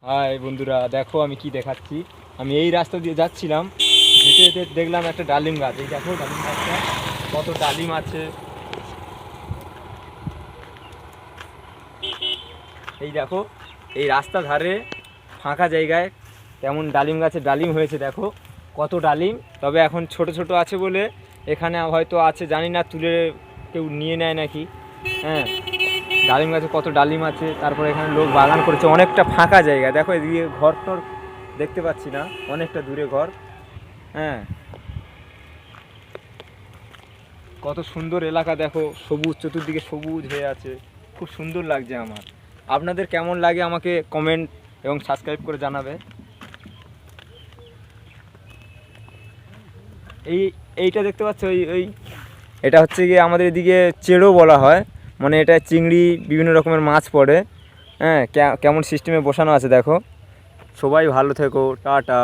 High বন্ধুরা, দেখো আমি কি দেখাচ্ছি। আমি এই রাস্তা দিয়ে যাচ্ছিলাম, যেতে যেতে দেখলাম একটা ডালিম গাছ। এই দেখো ডালিম গাছটা কত ডালিম আছে। এই দেখো এই রাস্তা ধারে ফাঁকা জায়গায় কেমন ডালিম গাছে ডালিম হয়েছে, দেখো কত ডালিম। তবে এখন ছোট ছোট আছে বলে এখানে হয়তো আছে, জানি না, তুলে কেউ নিয়ে নেয় নাকি। হ্যাঁ, ডালিম গাছে কত ডালিম আছে। তারপরে এখানে লোক বাগান করেছে, অনেকটা ফাঁকা জায়গা। দেখো এদিকে ঘর টর দেখতে পাচ্ছি না, অনেকটা দূরে ঘর। হ্যাঁ, কত সুন্দর এলাকা, দেখো সবুজ, চতুর্দিকে সবুজ হয়ে আছে, খুব সুন্দর লাগছে আমার। আপনাদের কেমন লাগে আমাকে কমেন্ট এবং সাবস্ক্রাইব করে জানাবে। এই এইটা দেখতে পাচ্ছ, ওই ওই এটা হচ্ছে গিয়ে আমাদের এদিকে চেড়ো বলা হয়, মানে এটা চিংড়ি বিভিন্ন রকমের মাছ পড়ে। হ্যাঁ, কেমন সিস্টেমে বসানো আছে দেখো। সবাই ভালো থেকো, টাটা।